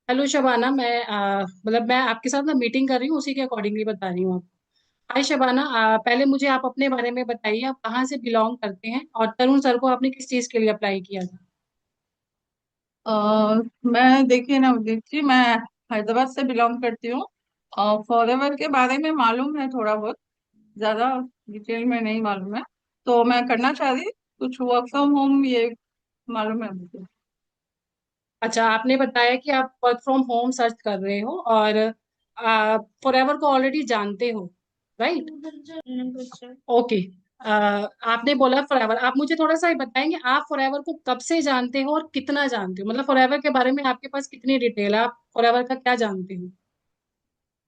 Hello Shabana, मैं आपके साथ ना मीटिंग कर रही हूँ, उसी के अकॉर्डिंगली बता रही हूँ आपको। हाय शबाना, पहले मुझे आप अपने बारे में बताइए, आप कहाँ से बिलोंग करते हैं और तरुण सर को आपने किस चीज़ के लिए अप्लाई किया था। मैं देखिए ना उदित जी, मैं हैदराबाद से बिलोंग करती हूँ। फॉरएवर के बारे में मालूम है थोड़ा बहुत, ज्यादा डिटेल में नहीं मालूम है। तो मैं करना चाह रही कुछ वर्क फ्रॉम होम, ये मालूम है मुझे। अच्छा, आपने बताया कि आप वर्क फ्रॉम होम सर्च कर रहे हो और फॉरएवर को ऑलरेडी जानते हो, राइट? ओके। आपने बोला फॉरएवर, आप मुझे थोड़ा सा ये बताएंगे आप फॉरएवर को कब से जानते हो और कितना जानते हो, मतलब फॉरएवर के बारे में आपके पास कितनी डिटेल है, आप फॉरएवर का क्या जानते हो।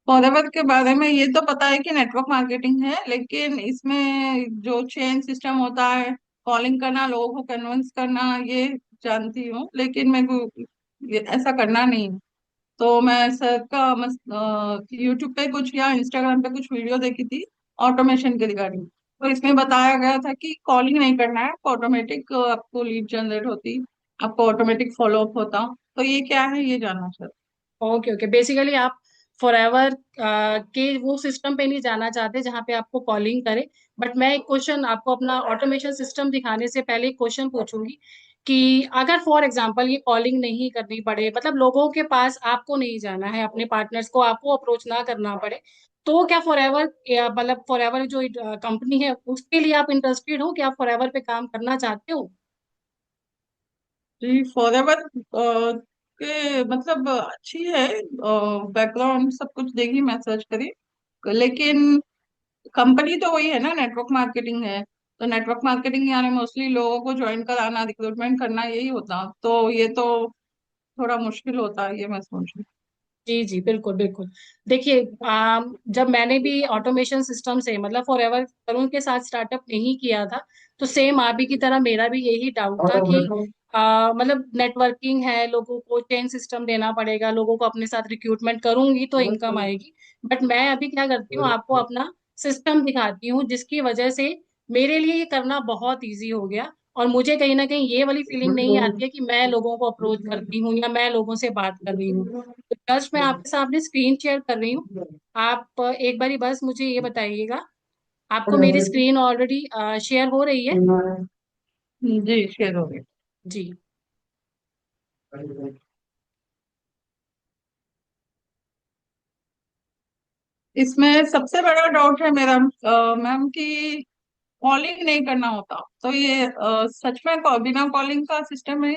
फॉरएवर के बारे में ये तो पता है कि नेटवर्क मार्केटिंग है, लेकिन इसमें जो चेन सिस्टम होता है, कॉलिंग करना, लोगों को कन्विंस करना, ये जानती हूँ। लेकिन मेरे को ऐसा करना नहीं है। तो मैं सर का यूट्यूब पे कुछ या इंस्टाग्राम पे कुछ वीडियो देखी थी ऑटोमेशन के रिगार्डिंग। तो इसमें बताया गया था कि कॉलिंग नहीं करना है, ऑटोमेटिक आपको लीड जनरेट होती, आपको ऑटोमेटिक फॉलो अप होता। तो ये क्या है, ये जानना सर। ओके ओके, बेसिकली आप फॉरएवर के वो सिस्टम पे नहीं जाना चाहते जहाँ पे आपको कॉलिंग करे। बट मैं एक क्वेश्चन आपको अपना ऑटोमेशन सिस्टम दिखाने से पहले एक क्वेश्चन पूछूंगी कि अगर फॉर एग्जांपल ये कॉलिंग नहीं करनी पड़े, मतलब लोगों के पास आपको नहीं जाना है, अपने पार्टनर्स को आपको अप्रोच ना करना पड़े, तो क्या फॉरएवर, मतलब फॉरएवर जो कंपनी है उसके लिए आप इंटरेस्टेड हो कि आप फॉरएवर पे काम करना चाहते हो। जी, फॉरएवर के मतलब अच्छी है। बैकग्राउंड सब कुछ देखी, मैं सर्च करी। लेकिन कंपनी तो वही है ना, नेटवर्क मार्केटिंग है। तो नेटवर्क मार्केटिंग यानी मोस्टली लोगों को ज्वाइन कराना, रिक्रूटमेंट करना, यही होता। तो ये तो थोड़ा मुश्किल होता है, ये मैं सोच रही जी जी, बिल्कुल बिल्कुल। देखिए, जब मैंने भी ऑटोमेशन सिस्टम से मतलब फॉर एवर तरुण के साथ स्टार्टअप नहीं किया था, तो सेम आप ही की तरह मेरा भी यही डाउट था कि हूँ। मतलब नेटवर्किंग है, लोगों को चेन सिस्टम देना पड़ेगा, लोगों को अपने साथ रिक्रूटमेंट करूंगी तो इनकम आएगी। बट मैं अभी क्या करती हूँ, आपको अपना सिस्टम दिखाती हूँ जिसकी वजह से मेरे लिए ये करना बहुत ईजी हो गया। और मुझे कहीं ना कहीं ये वाली फीलिंग नहीं आती है कि मैं लोगों को अप्रोच करती हूँ या मैं लोगों से बात कर रही हूँ। तो जस्ट मैं आपके सामने स्क्रीन शेयर कर रही हूँ। आप एक बारी बस मुझे ये बताइएगा, आपको मेरी स्क्रीन ऑलरेडी शेयर हो रही है? जी, शेयर हो गए। जी। इसमें सबसे बड़ा डाउट है मेरा, मैम, कि कॉलिंग नहीं करना होता। तो ये सच में बिना कॉलिंग का सिस्टम है?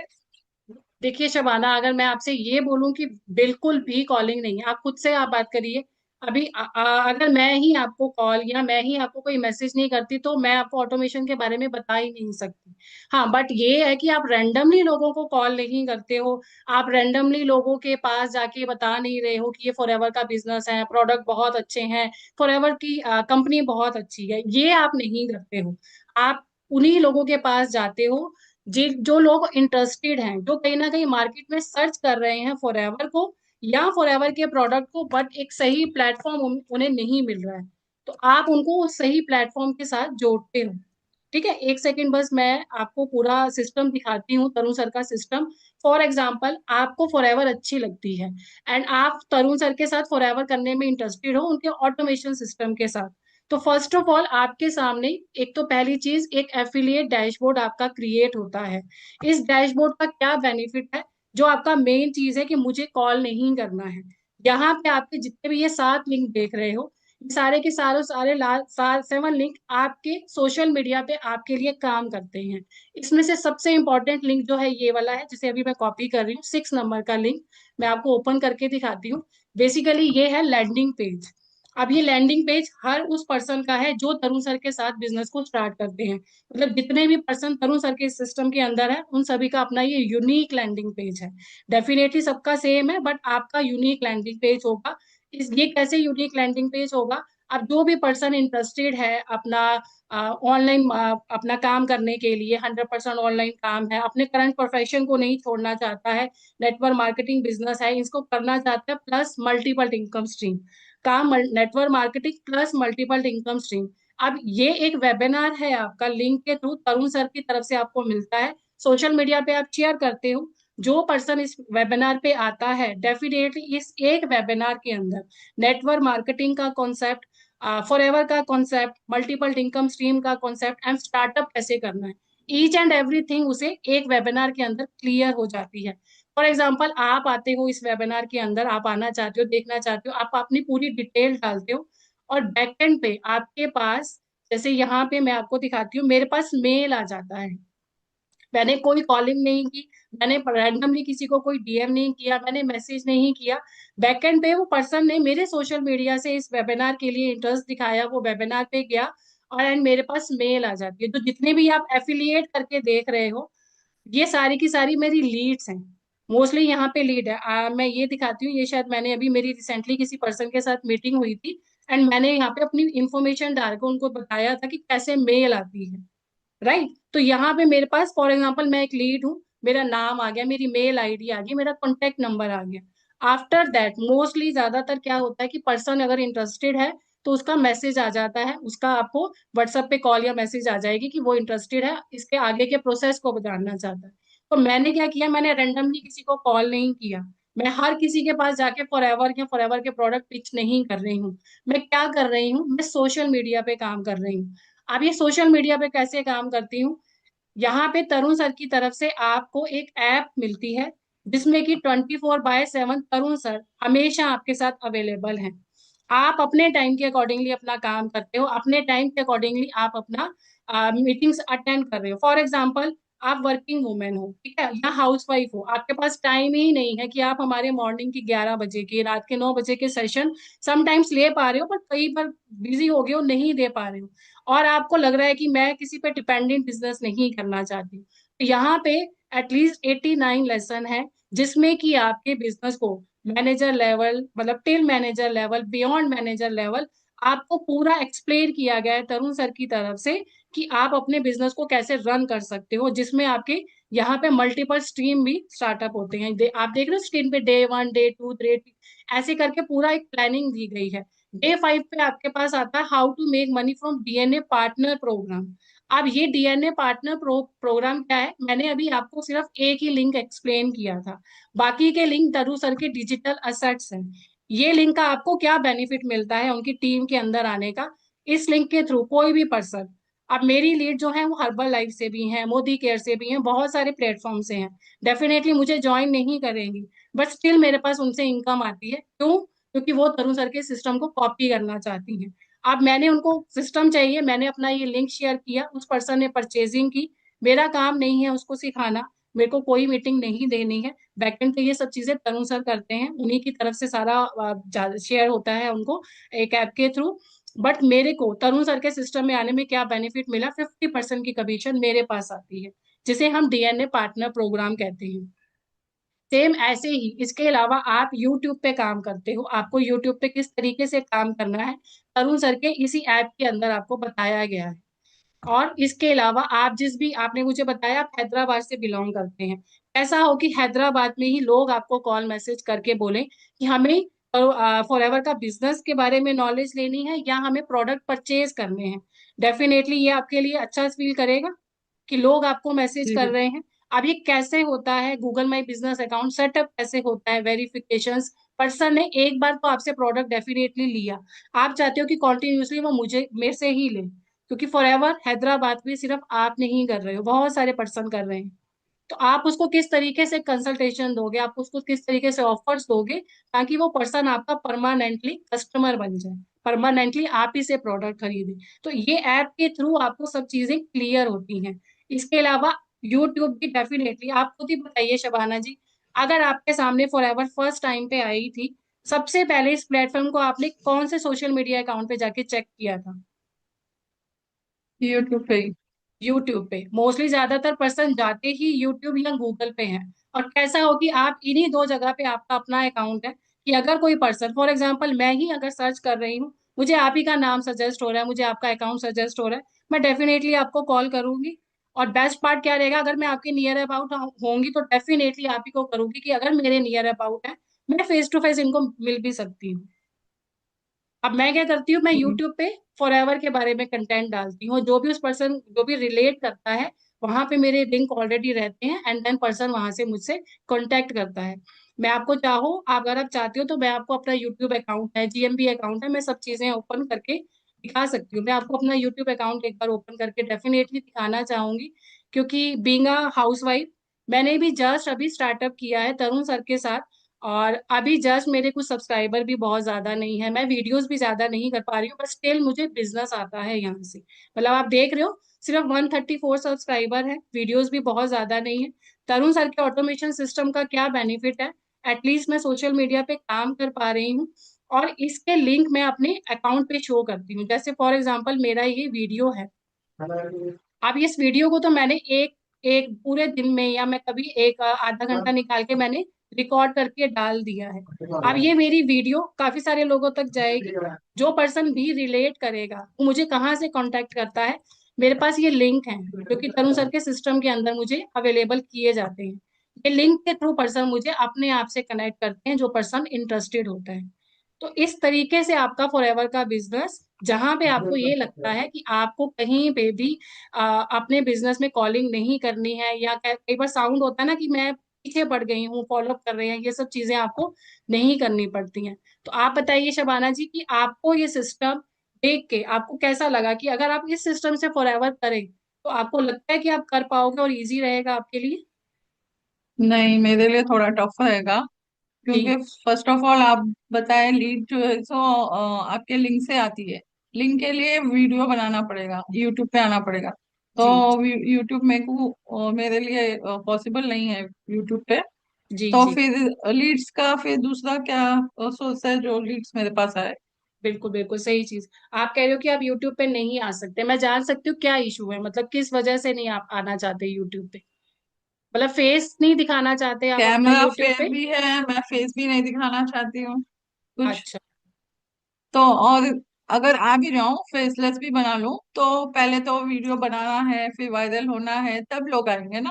देखिए शबाना, अगर मैं आपसे ये बोलूं कि बिल्कुल भी कॉलिंग नहीं है, आप खुद से आप बात करिए। अभी अगर मैं ही आपको कॉल या मैं ही आपको कोई मैसेज नहीं करती तो मैं आपको ऑटोमेशन के बारे में बता ही नहीं सकती। हाँ, बट ये है कि आप रैंडमली लोगों को कॉल नहीं करते हो, आप रैंडमली लोगों के पास जाके बता नहीं रहे हो कि ये फॉरएवर का बिजनेस है, प्रोडक्ट बहुत अच्छे हैं, फॉरएवर की कंपनी बहुत अच्छी है, ये आप नहीं करते हो। आप उन्हीं लोगों के पास जाते हो जी, जो लोग इंटरेस्टेड हैं, जो कहीं ना कहीं मार्केट में सर्च कर रहे हैं फॉरएवर को या फॉरएवर के प्रोडक्ट को, बट एक सही प्लेटफॉर्म उन्हें नहीं मिल रहा है। तो आप उनको सही प्लेटफॉर्म के साथ जोड़ते हो। ठीक है, एक सेकंड बस, मैं आपको पूरा सिस्टम दिखाती हूँ, तरुण सर का सिस्टम। फॉर एग्जाम्पल, आपको फॉरएवर अच्छी लगती है एंड आप तरुण सर के साथ फॉरएवर करने में इंटरेस्टेड हो, उनके ऑटोमेशन सिस्टम के साथ। तो फर्स्ट ऑफ ऑल आपके सामने एक तो पहली चीज, एक एफिलिएट डैशबोर्ड आपका क्रिएट होता है। इस डैशबोर्ड का क्या बेनिफिट है, जो आपका मेन चीज है कि मुझे कॉल नहीं करना है। यहाँ पे आपके जितने भी ये 7 लिंक देख रहे हो, ये सारे के सारे सारे 7 लिंक आपके सोशल मीडिया पे आपके लिए काम करते हैं। इसमें से सबसे इंपॉर्टेंट लिंक जो है ये वाला है, जिसे अभी मैं कॉपी कर रही हूँ, 6 नंबर का लिंक। मैं आपको ओपन करके दिखाती हूँ। बेसिकली ये है लैंडिंग पेज। अब ये लैंडिंग पेज हर उस पर्सन का है जो तरुण सर के साथ बिजनेस को स्टार्ट करते हैं, मतलब जितने भी पर्सन तरुण सर के सिस्टम के अंदर है उन सभी का अपना ये यूनिक लैंडिंग पेज है। डेफिनेटली सबका सेम है, बट आपका यूनिक लैंडिंग पेज होगा। ये कैसे यूनिक लैंडिंग पेज होगा, अब जो भी पर्सन इंटरेस्टेड है अपना ऑनलाइन अपना काम करने के लिए, 100% ऑनलाइन काम है, अपने करंट प्रोफेशन को नहीं छोड़ना चाहता है, नेटवर्क मार्केटिंग बिजनेस है, इसको करना चाहता है, प्लस मल्टीपल इनकम स्ट्रीम, काम network marketing plus multiple income stream. अब ये एक वेबिनार है आपका, लिंक के थ्रू तरुण सर की तरफ से आपको मिलता है, सोशल मीडिया पे आप शेयर करते हो, जो पर्सन इस वेबिनार पे आता है, डेफिनेटली इस एक वेबिनार के अंदर नेटवर्क मार्केटिंग का कॉन्सेप्ट, फॉरएवर का कॉन्सेप्ट, मल्टीपल इनकम स्ट्रीम का कॉन्सेप्ट एंड स्टार्टअप कैसे करना है, ईच एंड एवरीथिंग उसे एक वेबिनार के अंदर क्लियर हो जाती है। फॉर एग्जाम्पल, आप आते हो इस वेबिनार के अंदर, आप आना चाहते हो, देखना चाहते हो, आप अपनी पूरी डिटेल डालते हो, और बैक एंड पे आपके पास, जैसे यहाँ पे मैं आपको दिखाती हूँ, मेरे पास मेल आ जाता है। मैंने कोई कॉलिंग नहीं की, मैंने रैंडमली किसी को कोई डीएम नहीं किया, मैंने मैसेज नहीं किया। बैकएंड पे वो पर्सन ने मेरे सोशल मीडिया से इस वेबिनार के लिए इंटरेस्ट दिखाया, वो वेबिनार पे गया, और एंड मेरे पास मेल आ जाती है। तो जितने भी आप एफिलिएट करके देख रहे हो, ये सारी की सारी मेरी लीड्स हैं। मोस्टली यहाँ पे लीड है। मैं ये दिखाती हूँ, ये शायद मैंने अभी, मेरी रिसेंटली किसी पर्सन के साथ मीटिंग हुई थी, एंड मैंने यहाँ पे अपनी इंफॉर्मेशन डाल के उनको बताया था कि कैसे मेल आती है। राइट, तो यहाँ पे मेरे पास फॉर एग्जांपल मैं एक लीड हूँ, मेरा नाम आ गया, मेरी मेल आईडी आ गई, मेरा कॉन्टेक्ट नंबर आ गया। आफ्टर दैट मोस्टली ज्यादातर क्या होता है कि पर्सन अगर इंटरेस्टेड है तो उसका मैसेज आ जाता है, उसका आपको व्हाट्सएप पे कॉल या मैसेज आ जाएगी कि वो इंटरेस्टेड है, इसके आगे के प्रोसेस को जानना चाहता है। तो मैंने क्या किया, मैंने रेंडमली किसी को कॉल नहीं किया, मैं हर किसी के पास जाके फॉरएवर या फॉरएवर के प्रोडक्ट पिच नहीं कर रही हूँ। मैं क्या कर रही हूँ, मैं सोशल मीडिया पे काम कर रही हूँ। अब ये सोशल मीडिया पे कैसे काम करती हूँ, यहाँ पे तरुण सर की तरफ से आपको एक ऐप मिलती है, जिसमें कि 24/7 तरुण सर हमेशा आपके साथ अवेलेबल हैं। आप अपने टाइम के अकॉर्डिंगली अपना काम करते हो, अपने टाइम के अकॉर्डिंगली आप अपना मीटिंग्स अटेंड कर रहे हो। फॉर एग्जाम्पल, आप वर्किंग वुमेन हो, ठीक है, या हाउस वाइफ हो, आपके पास टाइम ही नहीं है कि आप हमारे मॉर्निंग की 11 बजे के, रात के 9 बजे के सेशन समटाइम्स ले पा रहे हो, पर कई बार बिजी हो गए हो, नहीं दे पा रहे हो, और आपको लग रहा है कि मैं किसी पे डिपेंडेंट बिजनेस नहीं करना चाहती, तो यहाँ पे एटलीस्ट 89 लेसन है, जिसमें कि आपके बिजनेस को मैनेजर लेवल, मतलब till manager level, beyond manager level, आपको पूरा एक्सप्लेन किया गया है तरुण सर की तरफ से कि आप अपने बिजनेस को कैसे रन कर सकते हो, जिसमें आपके यहाँ पे मल्टीपल स्ट्रीम भी स्टार्टअप होते हैं। आप देख रहे हो स्क्रीन पे डे 1, डे 2, डे, ऐसे करके पूरा एक प्लानिंग दी गई है। डे 5 पे आपके पास आता है how to make money from DNA partner program. अब ये डीएनए पार्टनर प्रोग्राम क्या है, मैंने अभी आपको सिर्फ एक ही लिंक एक्सप्लेन किया था, बाकी के लिंक तरु सर के डिजिटल असेट्स हैं। ये लिंक का आपको क्या बेनिफिट मिलता है उनकी टीम के अंदर आने का, इस लिंक के थ्रू कोई भी पर्सन, अब मेरी लीड जो है वो हर्बल लाइफ से भी हैं, मोदी केयर से भी हैं, बहुत सारे प्लेटफॉर्म से हैं, डेफिनेटली मुझे ज्वाइन नहीं करेंगी, बट स्टिल मेरे पास उनसे इनकम आती है। क्यों? क्योंकि वो तरुण सर के सिस्टम को कॉपी करना चाहती हैं। अब मैंने उनको सिस्टम चाहिए, मैंने अपना ये लिंक शेयर किया, उस पर्सन ने परचेजिंग की, मेरा काम नहीं है उसको सिखाना, मेरे को कोई मीटिंग नहीं देनी है, बैकएंड पे ये सब चीजें तरुण सर करते हैं, उन्हीं की तरफ से सारा शेयर होता है उनको एक ऐप के थ्रू। बट मेरे को तरुण सर के सिस्टम में आने में क्या बेनिफिट मिला, 50% की कमीशन मेरे पास आती है, जिसे हम डीएनए पार्टनर प्रोग्राम कहते हैं। सेम ऐसे ही इसके अलावा आप YouTube पे काम करते हो, आपको YouTube पे किस तरीके से काम करना है, तरुण सर के इसी ऐप के अंदर आपको बताया गया है। और इसके अलावा आप जिस भी, आपने मुझे बताया आप हैदराबाद से बिलोंग करते हैं, ऐसा हो कि हैदराबाद में ही लोग आपको कॉल मैसेज करके बोले कि हमें फॉरएवर का बिजनेस के बारे में नॉलेज लेनी है या हमें प्रोडक्ट परचेज करने हैं, डेफिनेटली ये आपके लिए अच्छा फील करेगा कि लोग आपको मैसेज जी कर जी। रहे हैं। अब ये कैसे होता है, Google my business account setup कैसे होता है, वेरिफिकेशंस, पर्सन ने एक बार तो आपसे प्रोडक्ट डेफिनेटली लिया, आप चाहते हो कि कॉन्टिन्यूसली वो मुझे मेरे से ही ले, क्योंकि फॉरएवर हैदराबाद में सिर्फ आप नहीं कर रहे हो, बहुत सारे पर्सन कर रहे हैं। तो आप उसको किस तरीके से कंसल्टेशन दोगे, आप उसको किस तरीके से ऑफर्स दोगे, ताकि वो पर्सन आपका परमानेंटली कस्टमर बन जाए, परमानेंटली आप ही से प्रोडक्ट खरीदे। तो ये ऐप के थ्रू आपको सब चीजें क्लियर होती हैं। इसके अलावा यूट्यूब भी डेफिनेटली, आप खुद ही बताइए शबाना जी, अगर आपके सामने फॉरएवर फर्स्ट टाइम पे आई थी, सबसे पहले इस प्लेटफॉर्म को आपने कौन से सोशल मीडिया अकाउंट पे जाके चेक किया था? यूट्यूब पे ही। यूट्यूब पे मोस्टली ज्यादातर पर्सन जाते ही यूट्यूब या गूगल पे हैं। और कैसा हो कि आप इन्हीं दो जगह पे आपका अपना अकाउंट है, कि अगर कोई पर्सन, फॉर एग्जांपल मैं ही अगर सर्च कर रही हूँ, मुझे आप ही का नाम सजेस्ट हो रहा है, मुझे आपका अकाउंट सजेस्ट हो रहा है, मैं डेफिनेटली आपको कॉल करूंगी। और बेस्ट पार्ट क्या रहेगा, अगर मैं आपके नियर अबाउट होंगी तो डेफिनेटली आप ही को करूंगी, कि अगर मेरे नियर अबाउट है, मैं फेस टू फेस इनको मिल भी सकती हूँ। अब मैं क्या करती हूँ, मैं हम्म। यूट्यूब पे फॉरएवर के बारे में कंटेंट डालती हूँ, जो भी उस पर्सन, जो भी रिलेट करता है, वहां पे मेरे लिंक ऑलरेडी रहते हैं, एंड देन पर्सन वहां से मुझसे कांटेक्ट करता है। मैं आपको चाहो, अगर आप चाहते हो तो मैं आपको अपना यूट्यूब अकाउंट है, जीएमबी अकाउंट है, मैं सब चीजें ओपन करके दिखा सकती हूँ। मैं आपको अपना यूट्यूब अकाउंट एक बार ओपन करके डेफिनेटली दिखाना चाहूंगी, क्योंकि बीइंग अ हाउसवाइफ मैंने भी जस्ट अभी स्टार्टअप किया है तरुण सर के साथ। और अभी जस्ट मेरे कुछ सब्सक्राइबर भी बहुत ज्यादा नहीं है, मैं वीडियोस भी ज्यादा नहीं कर पा रही हूँ, बट स्टिल मुझे बिजनेस आता है यहाँ से। मतलब आप देख रहे हो, सिर्फ 134 सब्सक्राइबर है, वीडियोस भी बहुत ज्यादा नहीं है। तरुण सर के ऑटोमेशन सिस्टम का क्या बेनिफिट है, एटलीस्ट मैं सोशल मीडिया पे काम कर पा रही हूँ, और इसके लिंक मैं अपने अकाउंट पे शो करती हूँ। जैसे फॉर एग्जांपल मेरा ये वीडियो है, अब इस वीडियो को तो मैंने एक एक पूरे दिन में, या मैं कभी एक आधा घंटा निकाल के मैंने रिकॉर्ड करके डाल दिया है। अब ये मेरी वीडियो काफी सारे लोगों तक जाएगी, जो पर्सन भी रिलेट करेगा वो मुझे कहाँ से कांटेक्ट करता है, मेरे पास ये लिंक है जो कि तरुण सर के सिस्टम के अंदर मुझे अवेलेबल किए जाते हैं। ये लिंक के थ्रू पर्सन मुझे अपने आप से कनेक्ट करते हैं, जो पर्सन इंटरेस्टेड होता है। तो इस तरीके से आपका फॉरएवर का बिजनेस, जहां पे आपको ये लगता है कि आपको कहीं पे भी अपने बिजनेस में कॉलिंग नहीं करनी है, या कई बार साउंड होता है ना कि मैं पीछे पड़ गई हूँ, फॉलो अप कर रहे हैं, ये सब चीजें आपको नहीं करनी पड़ती हैं। तो आप बताइए शबाना जी कि आपको ये सिस्टम देख के आपको कैसा लगा, कि अगर आप इस सिस्टम से फॉरएवर करें तो आपको लगता है कि आप कर पाओगे और इजी रहेगा आपके लिए? नहीं, मेरे लिए थोड़ा टफ रहेगा, क्योंकि जी फर्स्ट ऑफ ऑल आप बताएं, लीड जो है सो आपके लिंक से आती है। लिंक के लिए वीडियो बनाना पड़ेगा, यूट्यूब पे आना पड़ेगा। तो जी यूट्यूब में को मेरे लिए पॉसिबल नहीं है यूट्यूब पे। जी तो जी। फिर लीड्स का फिर दूसरा क्या सोर्स है जो लीड्स मेरे पास आए? बिल्कुल बिल्कुल सही चीज। आप कह रहे हो कि आप यूट्यूब पे नहीं आ सकते, मैं जान सकती हूँ क्या इशू है, मतलब किस वजह से नहीं आप आना चाहते यूट्यूब पे? मतलब फेस नहीं दिखाना चाहते आप अपना कैमरा यूट्यूब फेक पे? भी है, मैं फेस भी नहीं दिखाना चाहती हूँ कुछ। अच्छा। तो और अगर आ भी जाऊं, फेसलेस भी बना लूं, तो पहले तो वीडियो बनाना है, फिर वायरल होना है, तब लोग आएंगे ना।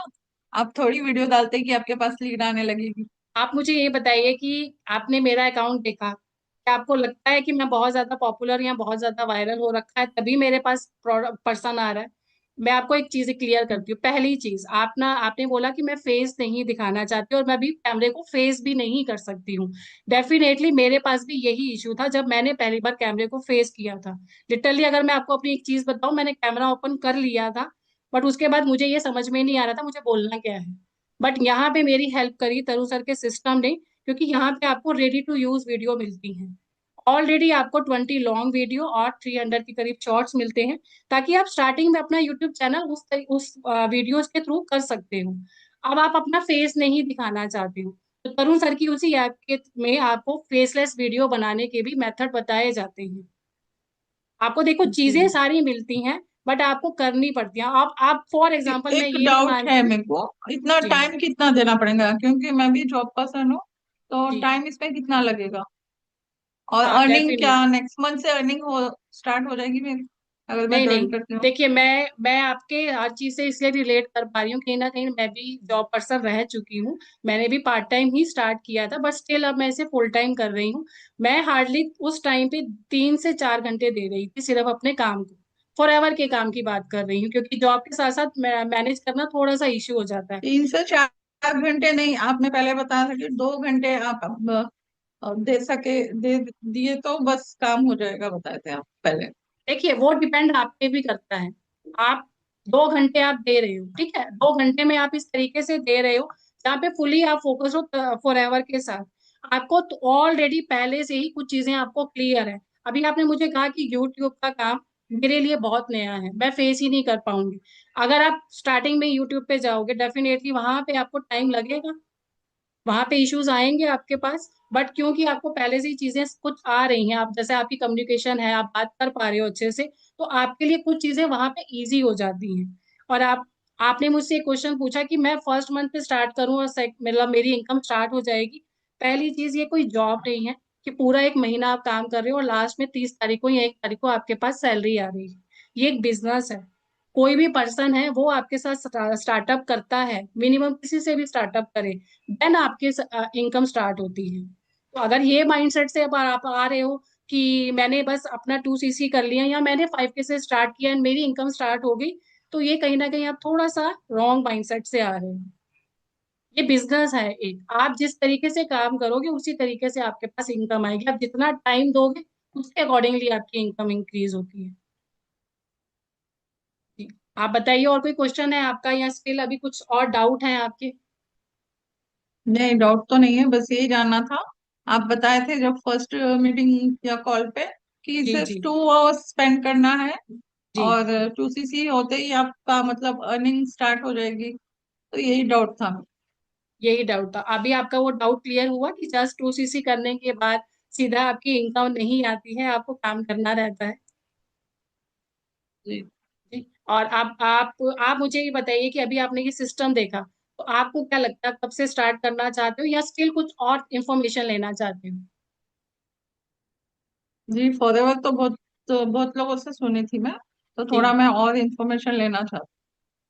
आप थोड़ी वीडियो डालते कि आपके पास लीड आने लगेगी। आप मुझे ये बताइए कि आपने मेरा अकाउंट देखा, क्या आपको लगता है कि मैं बहुत ज्यादा पॉपुलर या बहुत ज्यादा वायरल हो रखा है तभी मेरे पास पर्सन आ रहा है? मैं आपको एक चीज क्लियर करती हूँ। पहली चीज, आपने बोला कि मैं फेस नहीं दिखाना चाहती, और मैं भी कैमरे को फेस भी नहीं कर सकती हूँ। डेफिनेटली मेरे पास भी यही इशू था जब मैंने पहली बार कैमरे को फेस किया था। लिटरली अगर मैं आपको अपनी एक चीज बताऊं, मैंने कैमरा ओपन कर लिया था, बट उसके बाद मुझे ये समझ में नहीं आ रहा था मुझे बोलना क्या है। बट यहाँ पे मेरी हेल्प करी तरु सर के सिस्टम ने, क्योंकि यहाँ पे आपको रेडी टू यूज वीडियो मिलती हैं। ऑलरेडी आपको 20 लॉन्ग वीडियो और 300 के करीब शॉर्ट्स मिलते हैं, ताकि आप स्टार्टिंग में अपना यूट्यूब चैनल उस वीडियोस के थ्रू कर सकते हो। अब आप अपना फेस नहीं दिखाना चाहते हो, तो तरुण सर की उसी ऐप के में आपको फेसलेस वीडियो बनाने के भी मेथड बताए जाते हैं। आपको देखो चीजें जी। सारी मिलती हैं, बट आपको करनी पड़ती हैं। आप फॉर एग्जाम्पल मैं एक ये भी डाउट है मानती हूँ। मेरे को, इतना जी टाइम कितना देना पड़ेगा, क्योंकि मैं भी जॉब पर्सन हूँ। तो जी। टाइम इसमें कितना लगेगा? और हाँ अर्निंग क्या डेफिनेट। नेक्स्ट मंथ से अर्निंग हो स्टार्ट हो जाएगी मेरी, अगर मैं नहीं नहीं, ज्वाइन करती हूँ? देखिए मैं आपके हर चीज से इसलिए रिलेट कर पा रही हूँ, कहीं ना कहीं मैं भी जॉब पर्सन रह चुकी हूँ। मैंने भी पार्ट टाइम ही स्टार्ट किया था, बट स्टिल अब मैं इसे फुल टाइम कर रही हूँ। मैं हार्डली उस टाइम पे 3 से 4 घंटे दे रही थी सिर्फ अपने काम को। फॉर एवर के काम की बात कर रही हूँ, क्योंकि जॉब के साथ साथ मैनेज करना थोड़ा सा इश्यू हो जाता है। 3 से 4 घंटे नहीं, आपने पहले बताया था कि 2 घंटे आप दे सके, दे दिए तो बस काम हो जाएगा, बताए थे आप पहले। देखिए वो डिपेंड आप पे भी करता है। आप 2 घंटे आप दे रहे हो, ठीक है, 2 घंटे में आप इस तरीके से दे रहे हो जहाँ पे फुली आप फोकस हो फॉर एवर के साथ। आपको तो ऑलरेडी पहले से ही कुछ चीजें आपको क्लियर है। अभी आपने मुझे कहा कि यूट्यूब का काम मेरे लिए बहुत नया है, मैं फेस ही नहीं कर पाऊंगी। अगर आप स्टार्टिंग में यूट्यूब पे जाओगे, डेफिनेटली वहां पे आपको टाइम लगेगा, वहां पे इश्यूज आएंगे आपके पास, बट क्योंकि आपको पहले से ही चीजें कुछ आ रही हैं, आप जैसे आपकी कम्युनिकेशन है, आप बात कर पा रहे हो अच्छे से, तो आपके लिए कुछ चीजें वहां पे इजी हो जाती हैं। और आपने मुझसे एक क्वेश्चन पूछा कि मैं फर्स्ट मंथ पे स्टार्ट करूं और मतलब मेरी इनकम स्टार्ट हो जाएगी। पहली चीज, ये कोई जॉब नहीं है कि पूरा एक महीना आप काम कर रहे हो और लास्ट में 30 तारीख को या 1 तारीख को आपके पास सैलरी आ रही है। ये एक बिजनेस है। कोई भी पर्सन है वो आपके साथ स्टार्टअप करता है, मिनिमम किसी से भी स्टार्टअप करे, देन आपके इनकम स्टार्ट होती है। तो अगर ये माइंडसेट से अब आप आ रहे हो कि मैंने बस अपना 2 सीसी कर लिया, या मैंने 5K से स्टार्ट किया एंड मेरी इनकम स्टार्ट हो गई, तो ये कहीं ना कहीं आप थोड़ा सा रॉन्ग माइंडसेट से आ रहे हैं। ये बिजनेस है एक, आप जिस तरीके से काम करोगे उसी तरीके से आपके पास इनकम आएगी। आप जितना टाइम दोगे उसके अकॉर्डिंगली आपकी इनकम इंक्रीज होती है। जी। आप बताइए, और कोई क्वेश्चन है आपका, या स्टिल अभी कुछ और डाउट है आपके? नहीं, डाउट तो नहीं है, बस यही जानना था। आप बताए थे जब फर्स्ट मीटिंग या कॉल पे कि जी सिर्फ जी 2 आवर्स स्पेंड करना है, जी। और 2 CC होते ही आपका मतलब अर्निंग स्टार्ट हो जाएगी। तो यही डाउट था। यही डाउट था, अभी आपका वो डाउट क्लियर हुआ कि जस्ट 2cc करने के बाद सीधा आपकी इनकम नहीं आती है, आपको काम करना रहता है। जी जी। और आप मुझे ये बताइए कि अभी आपने ये सिस्टम देखा, तो आपको क्या लगता है कब से स्टार्ट करना चाहते हो, या स्टिल कुछ और इन्फॉर्मेशन लेना चाहते हो? जी, फॉरएवर तो बहुत लोगों से सुनी थी मैं, तो थोड़ा जी। मैं और इन्फॉर्मेशन लेना चाहती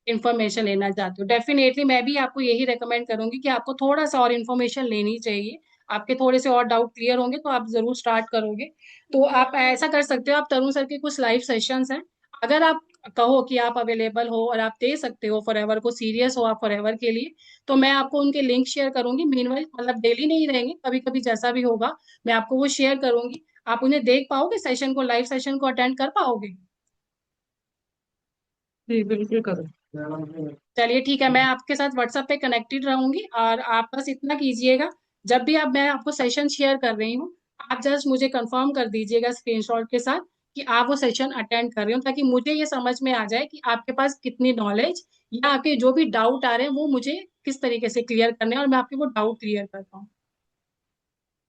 इन्फॉर्मेशन लेना चाहते हो, डेफिनेटली मैं भी आपको यही रेकमेंड करूंगी कि आपको थोड़ा सा और इन्फॉर्मेशन लेनी चाहिए। आपके थोड़े से और डाउट क्लियर होंगे तो आप जरूर स्टार्ट करोगे। तो आप ऐसा कर सकते हो, आप तरुण सर के कुछ लाइव सेशंस हैं, अगर आप कहो कि आप अवेलेबल हो और आप दे सकते हो फॉरएवर को, सीरियस हो आप फॉरएवर के लिए, तो मैं आपको उनके लिंक शेयर करूंगी। मीनवाइल मतलब डेली नहीं रहेंगे, कभी कभी जैसा भी होगा मैं आपको वो शेयर करूंगी। आप उन्हें देख पाओगे, सेशन को, लाइव सेशन को अटेंड कर पाओगे? थी। जी बिल्कुल करो। चलिए ठीक है, मैं आपके साथ व्हाट्सएप पे कनेक्टेड रहूंगी, और आप बस इतना कीजिएगा, जब भी आप, मैं आपको सेशन शेयर कर रही हूँ, आप जस्ट मुझे कंफर्म कर दीजिएगा स्क्रीनशॉट के साथ कि आप वो सेशन अटेंड कर रहे हो, ताकि मुझे ये समझ में आ जाए कि आपके पास कितनी नॉलेज, या आपके जो भी डाउट आ रहे हैं वो मुझे किस तरीके से क्लियर करने हैं, और मैं आपके वो डाउट क्लियर कर पाऊँ।